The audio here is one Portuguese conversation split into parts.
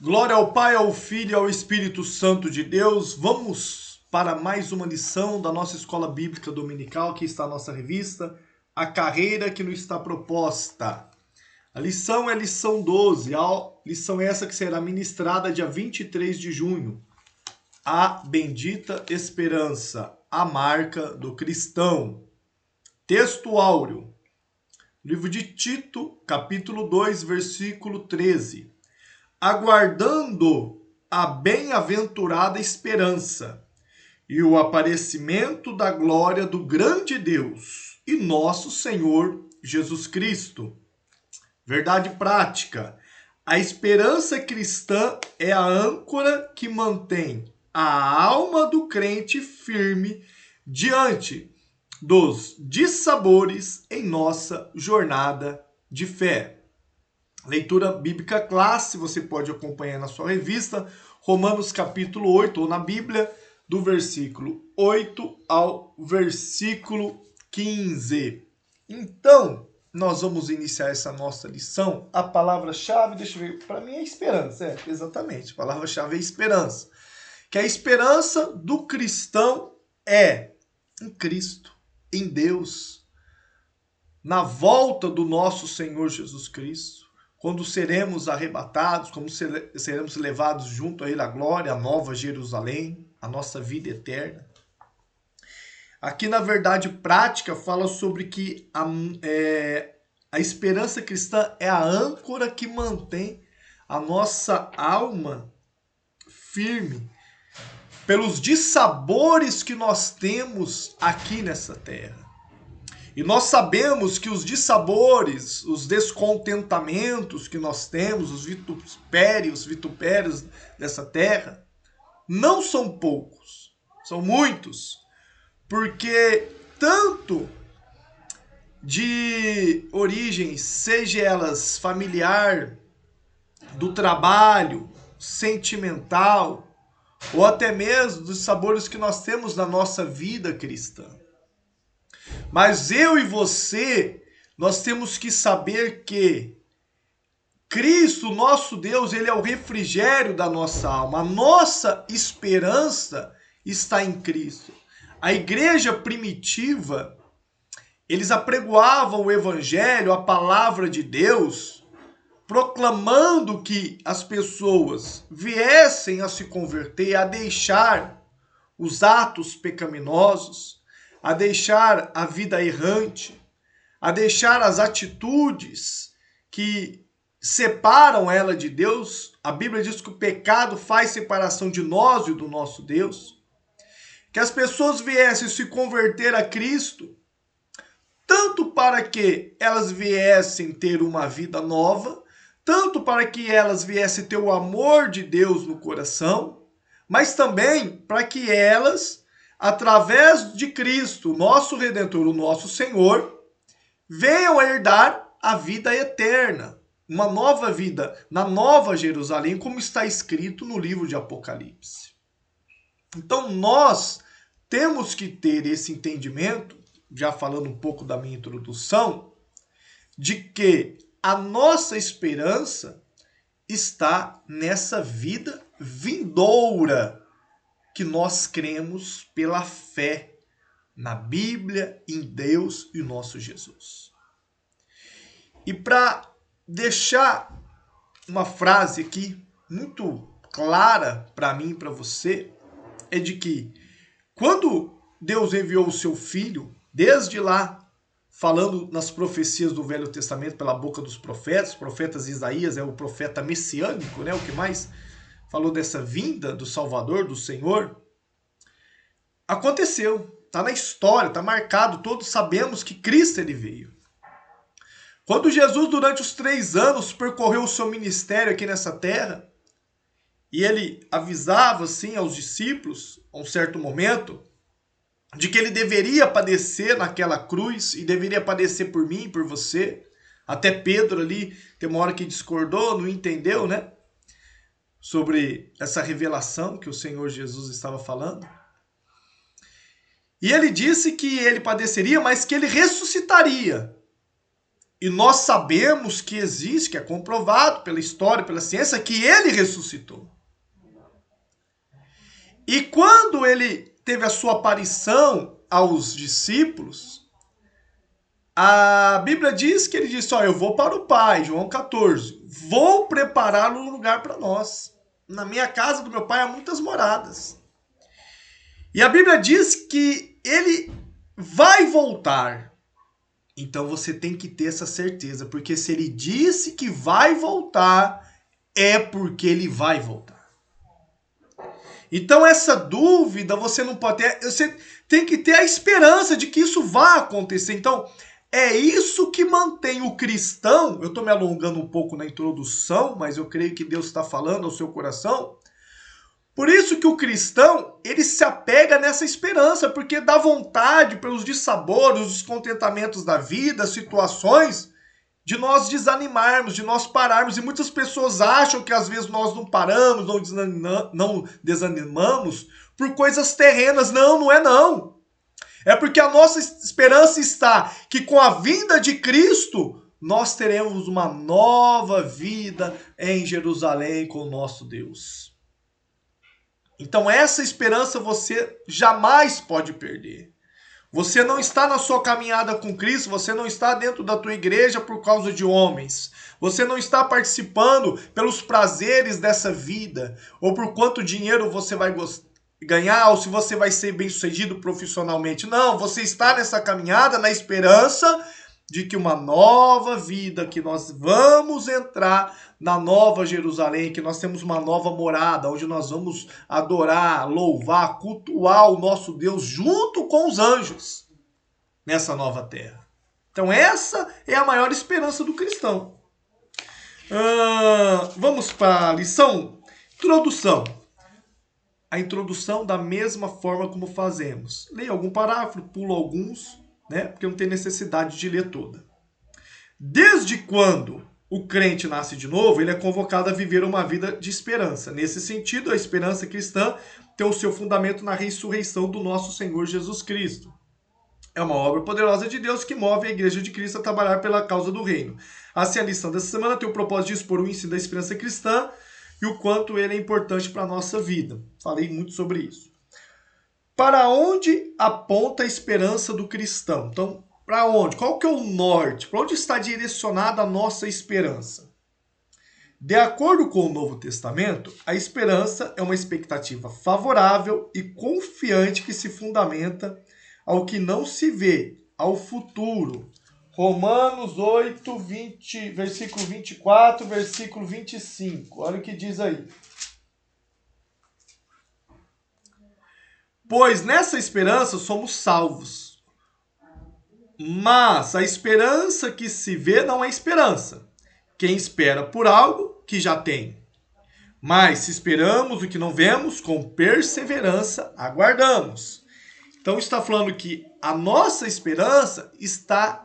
Glória ao Pai, ao Filho e ao Espírito Santo de Deus. Vamos para mais uma lição da nossa escola bíblica dominical. Aqui está a nossa revista, A Carreira que nos está proposta. A lição é a lição 12, a lição essa que será ministrada dia 23 de junho. A bendita esperança, a marca do cristão. Texto áureo. Livro de Tito, capítulo 2, versículo 13. Aguardando a bem-aventurada esperança e o aparecimento da glória do grande Deus e nosso Senhor Jesus Cristo. Verdade prática. A esperança cristã é a âncora que mantém a alma do crente firme diante dos dissabores em nossa jornada de fé. Leitura bíblica classe, você pode acompanhar na sua revista, Romanos capítulo 8, ou na Bíblia, do versículo 8 ao versículo 15. Então, nós vamos iniciar essa nossa lição. A palavra-chave, deixa eu ver, para mim é esperança, exatamente, a palavra-chave é esperança. Que a esperança do cristão é em Cristo, em Deus, na volta do nosso Senhor Jesus Cristo. Quando seremos arrebatados, como seremos levados junto a Ele à glória, a nova Jerusalém, a nossa vida eterna. Aqui, na verdade prática, fala sobre que a esperança cristã é a âncora que mantém a nossa alma firme pelos dissabores que nós temos aqui nessa terra. E nós sabemos que os dissabores, os descontentamentos que nós temos, os vitupérios dessa terra, não são poucos, são muitos. Porque tanto de origens, seja elas familiar, do trabalho, sentimental, ou até mesmo dos sabores que nós temos na nossa vida cristã. Mas eu e você, nós temos que saber que Cristo, nosso Deus, Ele é o refrigério da nossa alma. A nossa esperança está em Cristo. A igreja primitiva, eles apregoavam o evangelho, a palavra de Deus, proclamando que as pessoas viessem a se converter, a deixar os atos pecaminosos, a deixar a vida errante, a deixar as atitudes que separam ela de Deus. A Bíblia diz que o pecado faz separação de nós e do nosso Deus. Que as pessoas viessem se converter a Cristo, tanto para que elas viessem ter uma vida nova, tanto para que elas viessem ter o amor de Deus no coração, mas também para que elas, através de Cristo, nosso Redentor, o nosso Senhor, venham a herdar a vida eterna, uma nova vida na Nova Jerusalém, como está escrito no livro de Apocalipse. Então nós temos que ter esse entendimento, já falando um pouco da minha introdução, de que a nossa esperança está nessa vida vindoura que nós cremos pela fé na Bíblia, em Deus e nosso Jesus. E para deixar uma frase aqui muito clara para mim e para você, é de que quando Deus enviou o seu Filho, desde lá, falando nas profecias do Velho Testamento pela boca dos profetas Isaías é o profeta messiânico, né? O que mais falou dessa vinda do Salvador, do Senhor, aconteceu, está na história, está marcado, todos sabemos que Cristo ele veio. Quando Jesus, durante os 3 anos, percorreu o seu ministério aqui nessa terra, e ele avisava, assim, aos discípulos, a um certo momento, de que ele deveria padecer naquela cruz, e deveria padecer por mim e por você. Até Pedro ali, tem uma hora que discordou, não entendeu, né? Sobre essa revelação que o Senhor Jesus estava falando. E ele disse que ele padeceria, mas que ele ressuscitaria. E nós sabemos que existe, que é comprovado pela história, pela ciência, que ele ressuscitou. E quando ele teve a sua aparição aos discípulos, a Bíblia diz que ele disse, ó, eu vou para o Pai, João 14, vou preparar um lugar para nós. Na minha casa do meu pai há muitas moradas. E a Bíblia diz que ele vai voltar. Então você tem que ter essa certeza, porque se ele disse que vai voltar, é porque ele vai voltar. Então essa dúvida você não pode ter, você tem que ter a esperança de que isso vai acontecer. Então é isso que mantém o cristão, eu estou me alongando um pouco na introdução, mas eu creio que Deus está falando ao seu coração. Por isso que o cristão, ele se apega nessa esperança, porque dá vontade pelos dissabores, os descontentamentos da vida, situações, de nós desanimarmos, de nós pararmos. E muitas pessoas acham que às vezes nós não paramos, não desanimamos por coisas terrenas. Não, não é não. É porque a nossa esperança está que com a vinda de Cristo, nós teremos uma nova vida em Jerusalém com o nosso Deus. Então essa esperança você jamais pode perder. Você não está na sua caminhada com Cristo, você não está dentro da tua igreja por causa de homens. Você não está participando pelos prazeres dessa vida, ou por quanto dinheiro você vai ganhar, ou se você vai ser bem-sucedido profissionalmente. Não, você está nessa caminhada na esperança de que uma nova vida, que nós vamos entrar na nova Jerusalém, que nós temos uma nova morada, onde nós vamos adorar, louvar, cultuar o nosso Deus junto com os anjos nessa nova terra. Então essa é a maior esperança do cristão. Vamos para a lição? Introdução. A introdução da mesma forma como fazemos. Leia algum parágrafo, pulo alguns, né? Porque não tem necessidade de ler toda. Desde quando o crente nasce de novo, ele é convocado a viver uma vida de esperança. Nesse sentido, a esperança cristã tem o seu fundamento na ressurreição do nosso Senhor Jesus Cristo. É uma obra poderosa de Deus que move a Igreja de Cristo a trabalhar pela causa do reino. Assim, a lição dessa semana tem o propósito de expor o ensino da esperança cristã e o quanto ele é importante para a nossa vida. Falei muito sobre isso. Para onde aponta a esperança do cristão? Então, para onde? Qual que é o norte? Para onde está direcionada a nossa esperança? De acordo com o Novo Testamento, a esperança é uma expectativa favorável e confiante que se fundamenta ao que não se vê, ao futuro. Romanos 8, versículo 24, versículo 25. Olha o que diz aí. Pois nessa esperança somos salvos. Mas a esperança que se vê não é esperança. Quem espera por algo que já tem. Mas se esperamos o que não vemos, com perseverança aguardamos. Então está falando que a nossa esperança está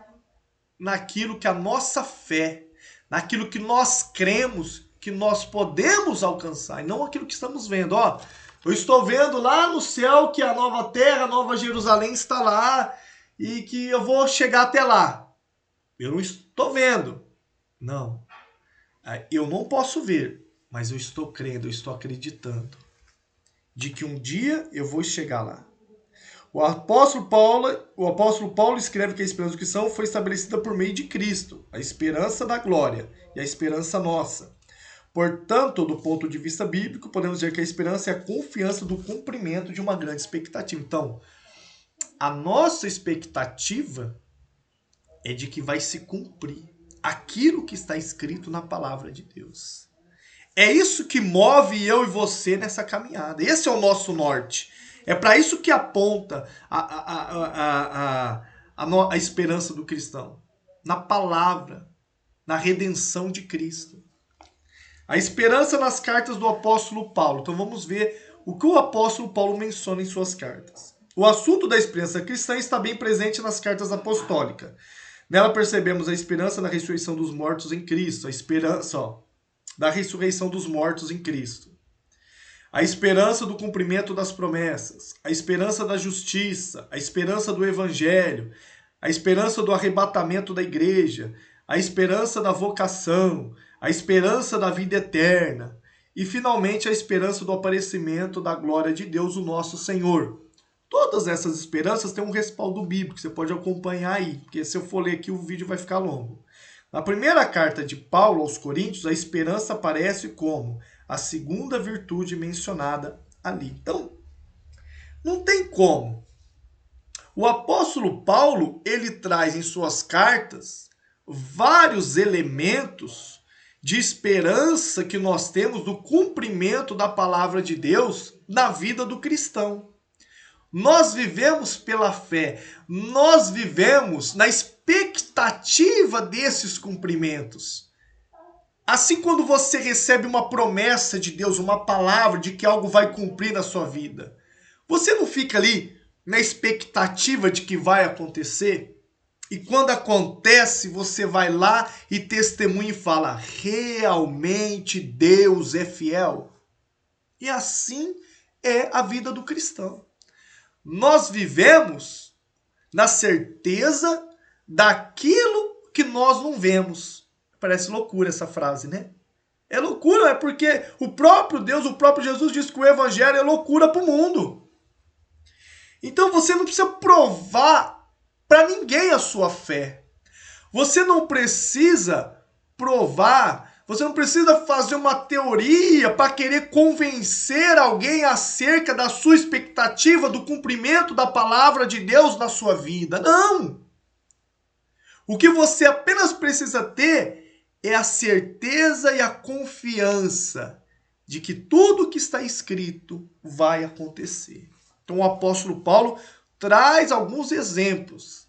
naquilo que a nossa fé, naquilo que nós cremos, que nós podemos alcançar, e não aquilo que estamos vendo. Ó, eu estou vendo lá no céu que a nova terra, a nova Jerusalém está lá e que eu vou chegar até lá. Eu não estou vendo. Não. Eu não posso ver, mas eu estou crendo, eu estou acreditando de que um dia eu vou chegar lá. O apóstolo Paulo escreve que a esperança do cristão foi estabelecida por meio de Cristo, a esperança da glória e a esperança nossa. Portanto, do ponto de vista bíblico, podemos dizer que a esperança é a confiança do cumprimento de uma grande expectativa. Então, a nossa expectativa é de que vai se cumprir aquilo que está escrito na palavra de Deus. É isso que move eu e você nessa caminhada. Esse é o nosso norte. É para isso que aponta a esperança do cristão. Na palavra, na redenção de Cristo. A esperança nas cartas do apóstolo Paulo. Então vamos ver o que o apóstolo Paulo menciona em suas cartas. O assunto da esperança cristã está bem presente nas cartas apostólicas. Nela percebemos a esperança da ressurreição dos mortos em Cristo. A esperança da ressurreição dos mortos em Cristo. A esperança do cumprimento das promessas. A esperança da justiça. A esperança do evangelho. A esperança do arrebatamento da igreja. a esperança da vocação, a esperança da vida eterna e, finalmente, a esperança do aparecimento da glória de Deus, o nosso Senhor. Todas essas esperanças têm um respaldo bíblico, você pode acompanhar aí, porque se eu for ler aqui o vídeo vai ficar longo. Na primeira carta de Paulo aos Coríntios, a esperança aparece como a segunda virtude mencionada ali. Então, não tem como. O apóstolo Paulo, ele traz em suas cartas vários elementos de esperança que nós temos do cumprimento da palavra de Deus na vida do cristão. Nós vivemos pela fé, nós vivemos na expectativa desses cumprimentos. Assim, quando você recebe uma promessa de Deus, uma palavra de que algo vai cumprir na sua vida, você não fica ali na expectativa de que vai acontecer? E quando acontece, você vai lá e testemunha e fala: realmente Deus é fiel. E assim é a vida do cristão. Nós vivemos na certeza daquilo que nós não vemos. Parece loucura essa frase, né? É loucura, é porque o próprio Deus, o próprio Jesus diz que o evangelho é loucura para o mundo. Então você não precisa provar para ninguém a sua fé. Você não precisa provar, você não precisa fazer uma teoria para querer convencer alguém acerca da sua expectativa do cumprimento da palavra de Deus na sua vida. Não! O que você apenas precisa ter é a certeza e a confiança de que tudo que está escrito vai acontecer. Então o apóstolo Paulo traz alguns exemplos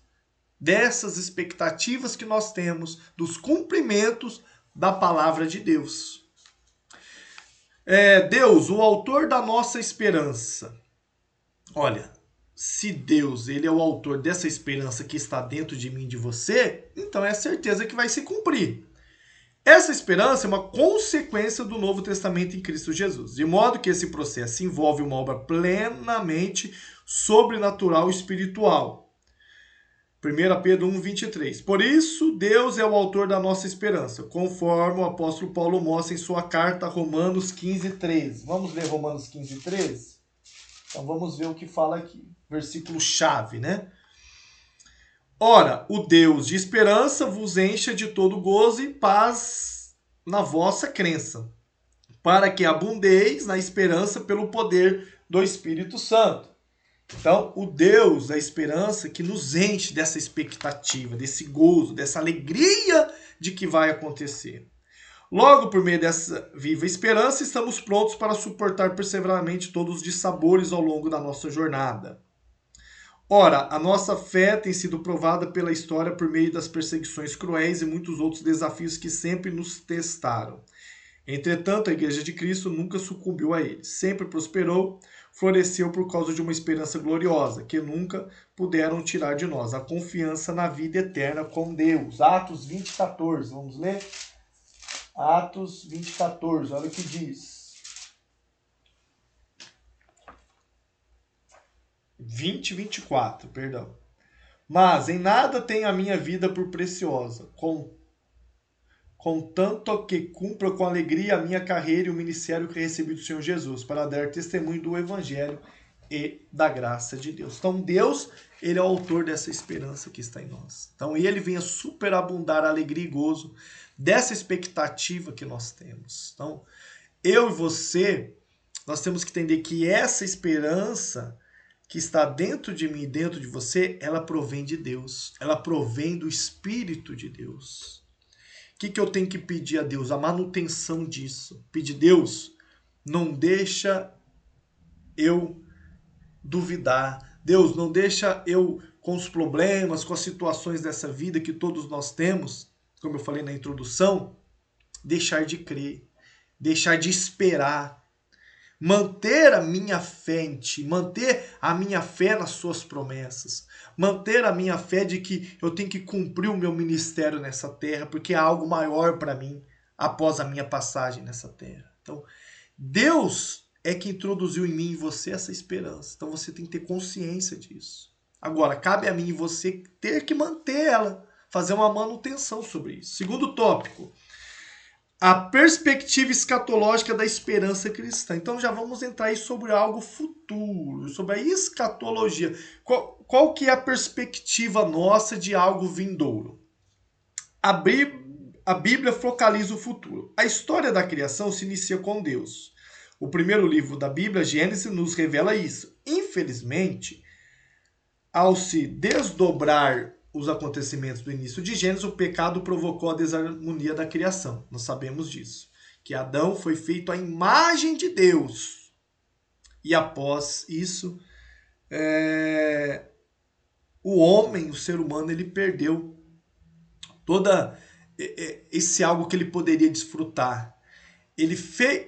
dessas expectativas que nós temos, dos cumprimentos da palavra de Deus. Deus, o autor da nossa esperança. Olha, se Deus ele é o autor dessa esperança que está dentro de mim e de você, então é certeza que vai se cumprir. Essa esperança é uma consequência do Novo Testamento em Cristo Jesus, de modo que esse processo envolve uma obra plenamente sobrenatural e espiritual. 1 Pedro 1,23. Por isso, Deus é o autor da nossa esperança, conforme o apóstolo Paulo mostra em sua carta a Romanos 15,13. Vamos ler Romanos 15,13? Então vamos ver o que fala aqui. Versículo chave, né? Ora, o Deus de esperança vos encha de todo gozo e paz na vossa crença, para que abundeis na esperança pelo poder do Espírito Santo. Então, o Deus da esperança que nos enche dessa expectativa, desse gozo, dessa alegria de que vai acontecer. Logo, por meio dessa viva esperança, estamos prontos para suportar perseverantemente todos os dissabores ao longo da nossa jornada. Ora, a nossa fé tem sido provada pela história por meio das perseguições cruéis e muitos outros desafios que sempre nos testaram. Entretanto, a Igreja de Cristo nunca sucumbiu a eles. Sempre prosperou, floresceu por causa de uma esperança gloriosa, que nunca puderam tirar de nós, a confiança na vida eterna com Deus. Atos 20:14, vamos ler? Atos 20:14, olha o que diz. 20:24, perdão. Mas em nada tenho a minha vida por preciosa, contanto que cumpra com alegria a minha carreira e o ministério que recebi do Senhor Jesus, para dar testemunho do Evangelho e da graça de Deus. Então Deus, ele é o autor dessa esperança que está em nós. Então ele vem a superabundar a alegria e gozo dessa expectativa que nós temos. Então eu e você, nós temos que entender que essa esperança que está dentro de mim e dentro de você, ela provém de Deus. Ela provém do Espírito de Deus. O que eu tenho que pedir a Deus? A manutenção disso. Pedir, Deus, não deixa eu duvidar. Deus, não deixa eu, com os problemas, com as situações dessa vida que todos nós temos, como eu falei na introdução, deixar de crer, deixar de esperar. Manter a minha fé em ti, manter a minha fé nas suas promessas, manter a minha fé de que eu tenho que cumprir o meu ministério nessa terra, porque há algo maior para mim após a minha passagem nessa terra. Então, Deus é que introduziu em mim e você essa esperança. Então, você tem que ter consciência disso. Agora, cabe a mim e você ter que manter ela, fazer uma manutenção sobre isso. Segundo tópico, a perspectiva escatológica da esperança cristã. Então já vamos entrar aí sobre algo futuro, sobre a escatologia. Qual que é a perspectiva nossa de algo vindouro? A Bíblia focaliza o futuro. A história da criação se inicia com Deus. O primeiro livro da Bíblia, Gênesis, nos revela isso. Infelizmente, ao se desdobrar os acontecimentos do início de Gênesis, o pecado provocou a desarmonia da criação. Nós sabemos disso. Que Adão foi feito à imagem de Deus. E após isso, o homem, o ser humano, ele perdeu toda esse algo que ele poderia desfrutar.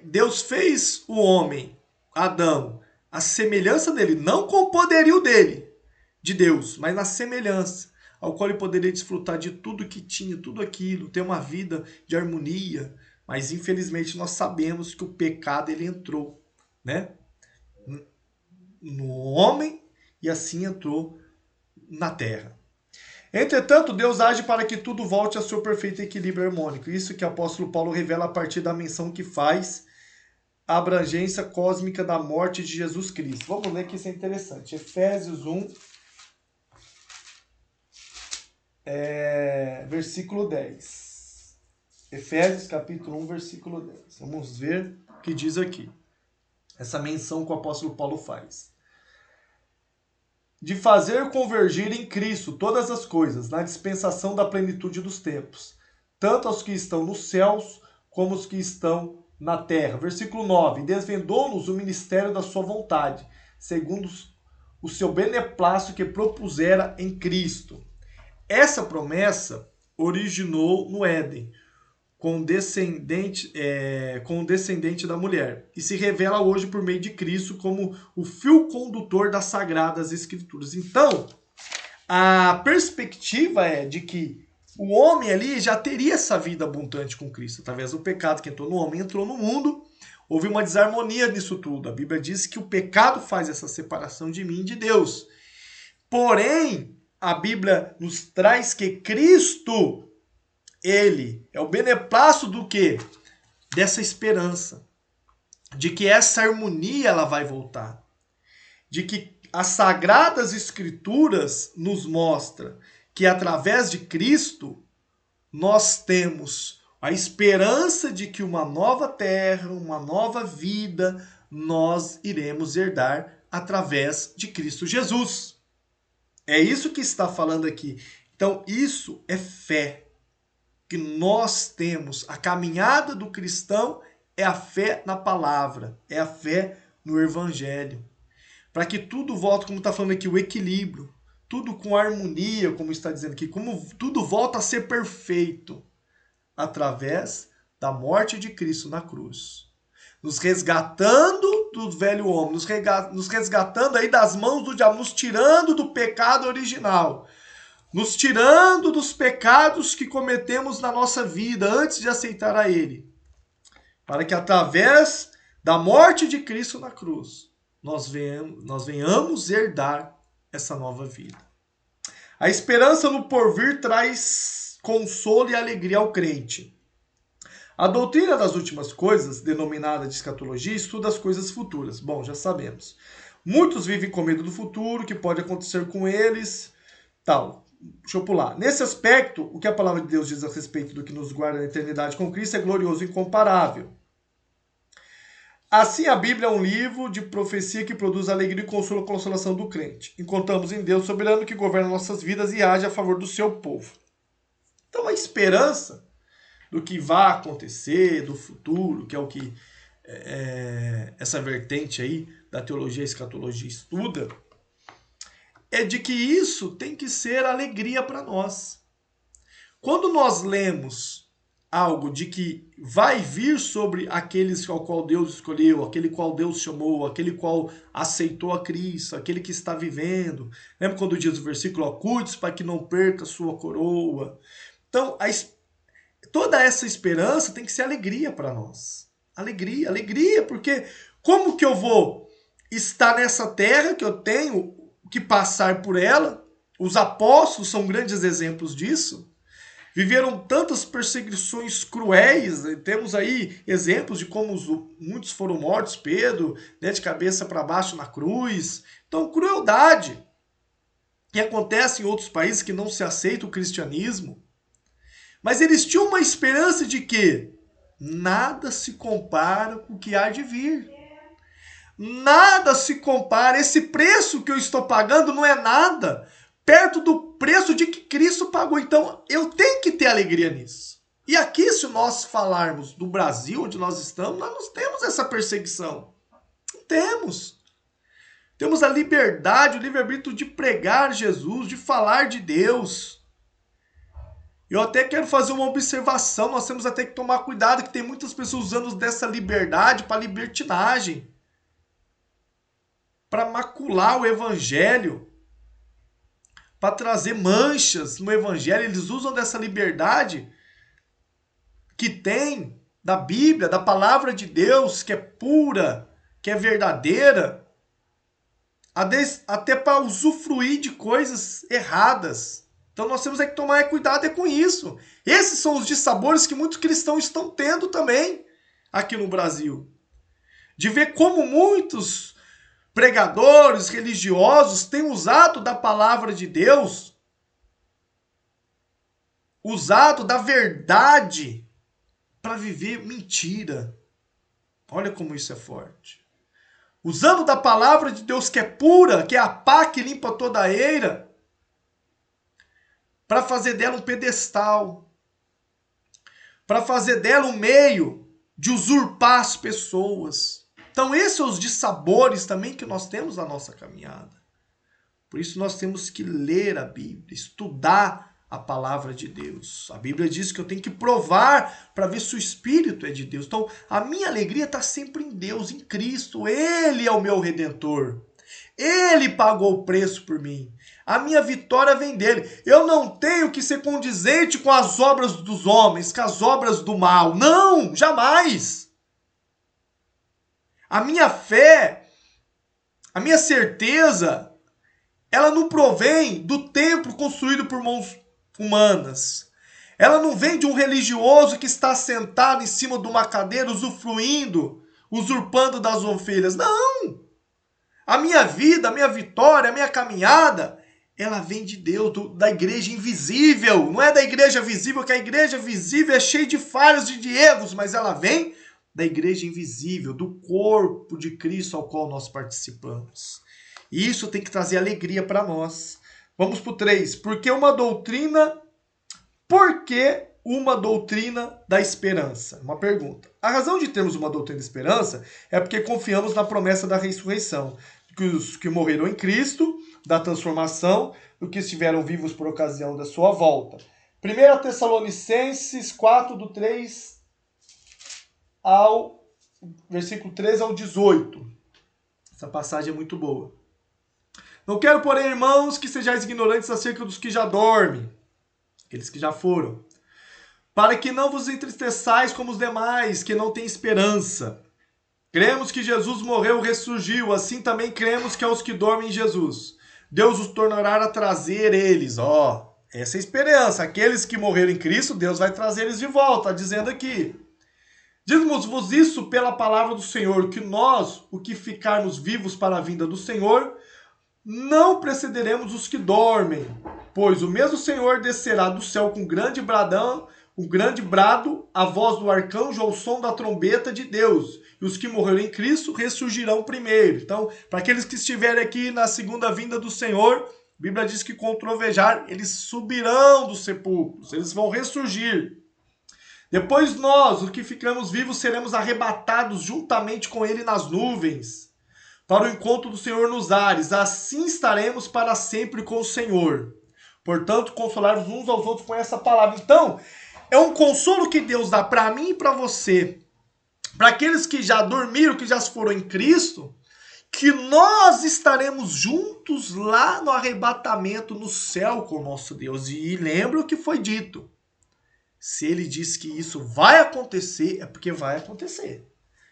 Deus fez o homem, Adão, a semelhança dele, não com o poderio dele, de Deus, mas na semelhança, ao qual ele poderia desfrutar de tudo que tinha, tudo aquilo, ter uma vida de harmonia. Mas infelizmente nós sabemos que o pecado ele entrou, né, no homem e assim entrou na terra. Entretanto, Deus age para que tudo volte ao seu perfeito equilíbrio harmônico. Isso que o apóstolo Paulo revela a partir da menção que faz a abrangência cósmica da morte de Jesus Cristo. Vamos ler que isso é interessante. Efésios 1, versículo 10. Efésios capítulo 1, versículo 10. Vamos ver o que diz aqui. Essa menção que o apóstolo Paulo faz. De fazer convergir em Cristo todas as coisas, na dispensação da plenitude dos tempos, tanto aos que estão nos céus, como os que estão na terra. Versículo 9. Desvendou-nos o ministério da sua vontade, segundo o seu beneplácito que propusera em Cristo. Essa promessa originou no Éden, com o descendente da mulher, e se revela hoje por meio de Cristo como o fio condutor das Sagradas Escrituras. Então, a perspectiva é de que o homem ali já teria essa vida abundante com Cristo, através do pecado que entrou no homem, entrou no mundo, houve uma desarmonia nisso tudo. A Bíblia diz que o pecado faz essa separação de mim e de Deus. Porém, a Bíblia nos traz que Cristo, ele é o beneplácito do quê? Dessa esperança. De que essa harmonia ela vai voltar. De que as Sagradas Escrituras nos mostram que através de Cristo nós temos a esperança de que uma nova terra, uma nova vida, nós iremos herdar através de Cristo Jesus. É isso que está falando aqui. Então isso é fé. Que nós temos, a caminhada do cristão é a fé na palavra, é a fé no evangelho. Para que tudo volte, como está falando aqui, o equilíbrio, tudo com harmonia, como está dizendo aqui, como tudo volta a ser perfeito, através da morte de Cristo na cruz. Nos resgatando do velho homem, nos resgatando aí das mãos do diabo, nos tirando do pecado original, nos tirando dos pecados que cometemos na nossa vida antes de aceitar a Ele. Para que através da morte de Cristo na cruz, nós venhamos herdar essa nova vida. A esperança no porvir traz consolo e alegria ao crente. A doutrina das últimas coisas, denominada de escatologia, estuda as coisas futuras. Bom, já sabemos. Muitos vivem com medo do futuro, que pode acontecer com eles, tal. Deixa eu pular. Nesse aspecto, o que a palavra de Deus diz a respeito do que nos guarda na eternidade com Cristo é glorioso e incomparável. Assim, a Bíblia é um livro de profecia que produz alegria e consolo a consolação do crente. Encontramos em Deus soberano que governa nossas vidas e age a favor do seu povo. Então, a esperança do que vai acontecer, do futuro, que é o que essa vertente aí da teologia e escatologia estuda, é de que isso tem que ser alegria para nós. Quando nós lemos algo de que vai vir sobre aqueles ao qual Deus escolheu, aquele qual Deus chamou, aquele qual aceitou a Cristo, aquele que está vivendo. Lembra quando diz o versículo, cuide-se para que não perca a sua coroa. Então, toda essa esperança tem que ser alegria para nós. Alegria, alegria, porque como que eu vou estar nessa terra que eu tenho que passar por ela? Os apóstolos são grandes exemplos disso. viveram tantas perseguições cruéis. Temos aí exemplos de como muitos foram mortos, Pedro, né, de cabeça para baixo na cruz. Então, crueldade que acontece em outros países que não se aceita o cristianismo. Mas eles tinham uma esperança de que nada se compara com o que há de vir. Nada se compara. Esse preço que eu estou pagando não é nada perto do preço de que Cristo pagou. Então, eu tenho que ter alegria nisso. E aqui, se nós falarmos do Brasil, onde nós estamos, nós não temos essa perseguição. Não temos. Temos a liberdade, o livre-arbítrio de pregar Jesus, de falar de Deus. Eu até quero fazer uma observação. Nós temos até que tomar cuidado, que tem muitas pessoas usando dessa liberdade para libertinagem, para macular o evangelho, para trazer manchas no evangelho. Eles usam dessa liberdade que tem da Bíblia, da palavra de Deus, que é pura, que é verdadeira, até para usufruir de coisas erradas. Então nós temos que tomar cuidado com isso. Esses são os dissabores que muitos cristãos estão tendo também aqui no Brasil. De ver como muitos pregadores religiosos têm usado da palavra de Deus, usado da verdade para viver mentira. Olha como isso é forte. Usando da palavra de Deus que é pura, que é a pá que limpa toda a eira, para fazer dela um pedestal, para fazer dela um meio de usurpar as pessoas. Então esses são os dissabores também que nós temos na nossa caminhada. Por isso nós temos que ler a Bíblia, estudar a palavra de Deus. A Bíblia diz que eu tenho que provar para ver se o Espírito é de Deus. Então a minha alegria está sempre em Deus, em Cristo. Ele é o meu Redentor. Ele pagou o preço por mim. A minha vitória vem dele. Eu não tenho que ser condizente com as obras dos homens, com as obras do mal. Não, jamais. A minha fé, a minha certeza, ela não provém do templo construído por mãos humanas. Ela não vem de um religioso que está sentado em cima de uma cadeira, usufruindo, usurpando das ovelhas. Não! A minha vida, a minha vitória, a minha caminhada, ela vem de Deus, da igreja invisível. Não é da igreja visível, que a igreja visível é cheia de falhas e de erros, mas ela vem da igreja invisível, do corpo de Cristo ao qual nós participamos. E isso tem que trazer alegria para nós. Vamos para o 3. Por que uma doutrina da esperança? Uma pergunta. A razão de termos uma doutrina da esperança é porque confiamos na promessa da ressurreição, que os que morreram em Cristo, da transformação, do que estiveram vivos por ocasião da sua volta. 1 Tessalonicenses 4, do 3 ao versículo 13 ao 18. Essa passagem é muito boa. Não quero, porém, irmãos, que sejais ignorantes acerca dos que já dormem, aqueles que já foram, para que não vos entristeçais como os demais, que não têm esperança. Cremos que Jesus morreu e ressurgiu, assim também cremos que aos que dormem em Jesus, Deus os tornará a trazer eles. Essa é a esperança. Aqueles que morreram em Cristo, Deus vai trazer eles de volta, dizendo aqui. Diz-vos isso pela palavra do Senhor, que nós, o que ficarmos vivos para a vinda do Senhor, não precederemos os que dormem, pois o mesmo Senhor descerá do céu com grande bradão, um grande brado, a voz do arcanjo ao som da trombeta de Deus. E os que morreram em Cristo ressurgirão primeiro. Então, para aqueles que estiverem aqui na segunda vinda do Senhor, a Bíblia diz que com o trovejar eles subirão dos sepulcros, eles vão ressurgir. Depois nós, os que ficamos vivos, seremos arrebatados juntamente com ele nas nuvens, para o encontro do Senhor nos ares. Assim estaremos para sempre com o Senhor. Portanto, consolar-vos uns aos outros com essa palavra. Então, é um consolo que Deus dá para mim e para você, para aqueles que já dormiram, que já foram em Cristo, que nós estaremos juntos lá no arrebatamento, no céu com o nosso Deus. E lembra o que foi dito. Se ele diz que isso vai acontecer, é porque vai acontecer.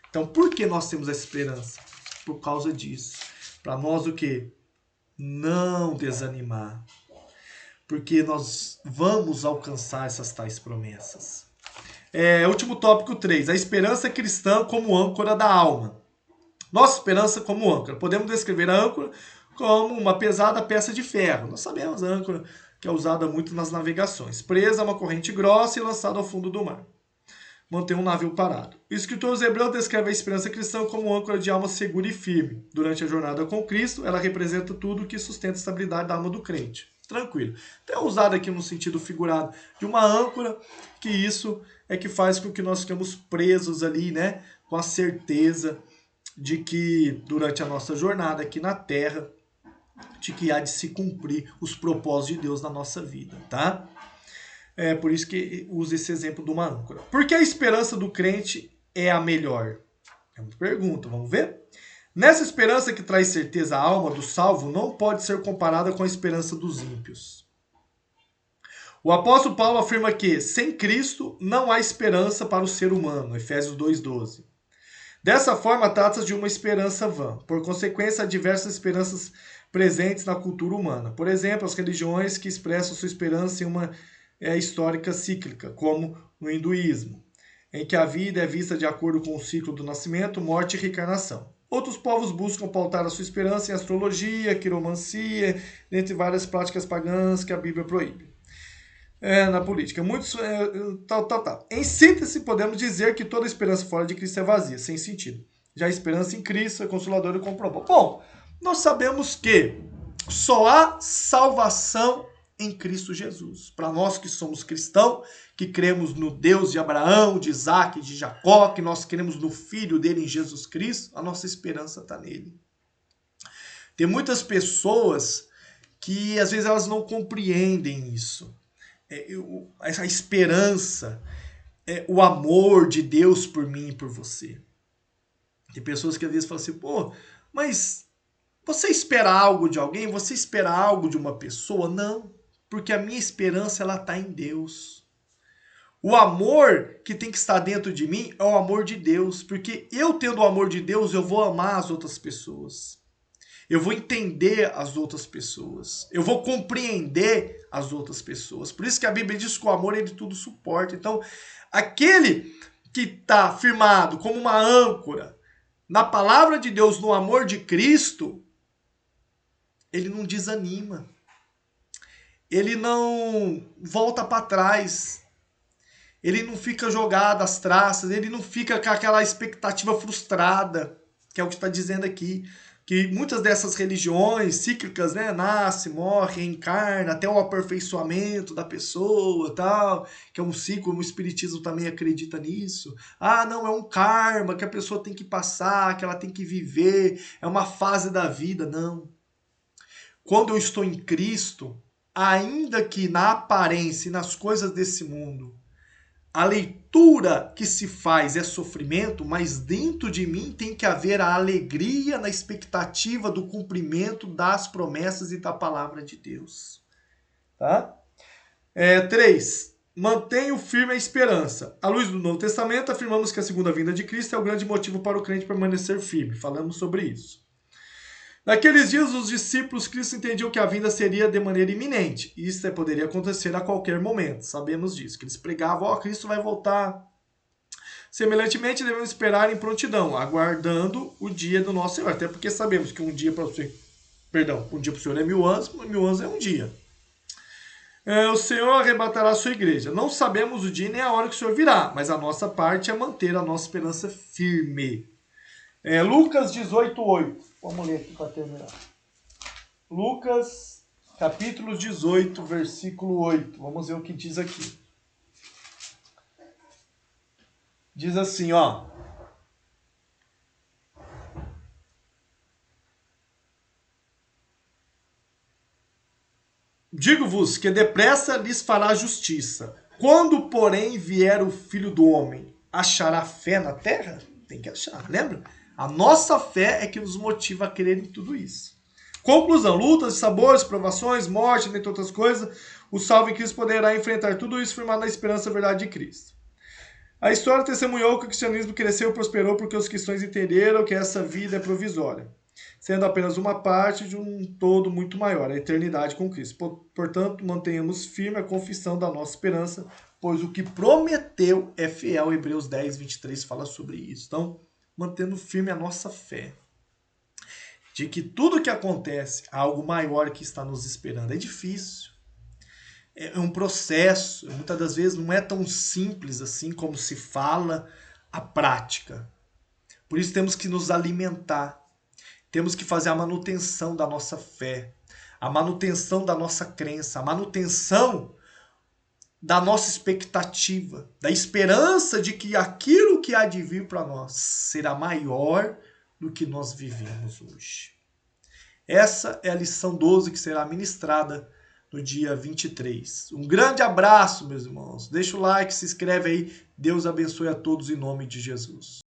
Então, por que nós temos essa esperança? Por causa disso. Para nós o quê? Não desanimar. porque nós vamos alcançar essas tais promessas. Último tópico 3, a esperança cristã como âncora da alma. Nossa esperança como âncora. Podemos descrever a âncora como uma pesada peça de ferro. Nós sabemos a âncora que é usada muito nas navegações. Presa a uma corrente grossa e lançada ao fundo do mar. Mantém um navio parado. O escritor aos Hebreus descreve a esperança cristã como âncora de alma segura e firme. Durante a jornada com Cristo, ela representa tudo que sustenta a estabilidade da alma do crente. Tranquilo. Até usado aqui no sentido figurado de uma âncora, que isso é que faz com que nós ficamos presos ali, né? Com a certeza de que durante a nossa jornada aqui na Terra, de que há de se cumprir os propósitos de Deus na nossa vida, tá? É por isso que usa esse exemplo de uma âncora. Por que a esperança do crente é a melhor? É uma pergunta, vamos ver? Nessa esperança que traz certeza à alma do salvo, não pode ser comparada com a esperança dos ímpios. O apóstolo Paulo afirma que, sem Cristo, não há esperança para o ser humano, Efésios 2,12. Dessa forma, trata-se de uma esperança vã. Por consequência, há diversas esperanças presentes na cultura humana. Por exemplo, as religiões que expressam sua esperança em uma histórica cíclica, como no hinduísmo, em que a vida é vista de acordo com o ciclo do nascimento, morte e reencarnação. Outros povos buscam pautar a sua esperança em astrologia, quiromancia, dentre várias práticas pagãs que a Bíblia proíbe. Na política. Muitos. Em síntese, podemos dizer que toda esperança fora de Cristo é vazia, sem sentido. Já a esperança em Cristo é consoladora e comprovável. Bom, nós sabemos que só há salvação em Cristo Jesus. Para nós que somos cristãos, que cremos no Deus de Abraão, de Isaac, de Jacó, que nós cremos no Filho dele em Jesus Cristo, a nossa esperança está nele. Tem muitas pessoas que às vezes elas não compreendem isso. Essa esperança, o amor de Deus por mim e por você. Tem pessoas que às vezes falam assim, pô, mas você espera algo de alguém? Você espera algo de uma pessoa? Não, porque a minha esperança ela está em Deus. O amor que tem que estar dentro de mim é o amor de Deus, porque eu tendo o amor de Deus, eu vou amar as outras pessoas. Eu vou entender as outras pessoas. Eu vou compreender as outras pessoas. Por isso que a Bíblia diz que o amor ele tudo suporta. Então, aquele que está firmado como uma âncora na palavra de Deus, no amor de Cristo, ele não desanima. Ele não volta para trás. Ele não fica jogado às traças. Ele não fica com aquela expectativa frustrada, que é o que está dizendo aqui. Que muitas dessas religiões cíclicas, né, nasce, morre, reencarna, até o aperfeiçoamento da pessoa, tal, que é um ciclo, o espiritismo também acredita nisso. Ah, não, é um karma que a pessoa tem que passar, que ela tem que viver, é uma fase da vida. Não. Quando eu estou em Cristo, ainda que na aparência e nas coisas desse mundo, a leitura que se faz é sofrimento, mas dentro de mim tem que haver a alegria na expectativa do cumprimento das promessas e da palavra de Deus. Tá? 3. Mantenho firme a esperança. À luz do Novo Testamento, afirmamos que a segunda vinda de Cristo é o grande motivo para o crente permanecer firme. Falamos sobre isso. Naqueles dias, os discípulos Cristo entendiam que a vinda seria de maneira iminente. Isso poderia acontecer a qualquer momento. Sabemos disso. Que eles pregavam, Cristo vai voltar. Semelhantemente, devemos esperar em prontidão, aguardando o dia do nosso Senhor. Até porque sabemos que um dia para o Senhor, um dia para o Senhor é 1000 anos, 1000 anos é um dia. O Senhor arrebatará a sua igreja. Não sabemos o dia nem a hora que o Senhor virá, mas a nossa parte é manter a nossa esperança firme. Lucas 18:8. Vamos ler aqui para terminar. Lucas, capítulo 18, versículo 8. Vamos ver o que diz aqui. Diz assim, ó. Digo-vos que depressa lhes fará justiça. Quando, porém, vier o Filho do Homem, achará fé na terra? Tem que achar, lembra? A nossa fé é que nos motiva a crer em tudo isso. Conclusão, lutas, sabores, provações, morte, entre outras coisas, o salvo em Cristo poderá enfrentar tudo isso firmado na esperança da verdade de Cristo. A história testemunhou que o cristianismo cresceu e prosperou porque os cristãos entenderam que essa vida é provisória. sendo apenas uma parte de um todo muito maior, a eternidade com Cristo. Portanto, mantenhamos firme a confissão da nossa esperança, pois o que prometeu é fiel. Hebreus 10, 23 fala sobre isso. Então, mantendo firme a nossa fé de que tudo que acontece, há algo maior que está nos esperando. É difícil. É um processo. Muitas das vezes não é tão simples assim como se fala a prática. Por isso temos que nos alimentar. Temos que fazer a manutenção da nossa fé, a manutenção da nossa crença, a manutenção da nossa expectativa, da esperança de que aquilo que há de vir para nós será maior do que nós vivemos hoje. Essa é a lição 12 que será ministrada no dia 23. Um grande abraço, meus irmãos. Deixa o like, se inscreve aí. Deus abençoe a todos em nome de Jesus.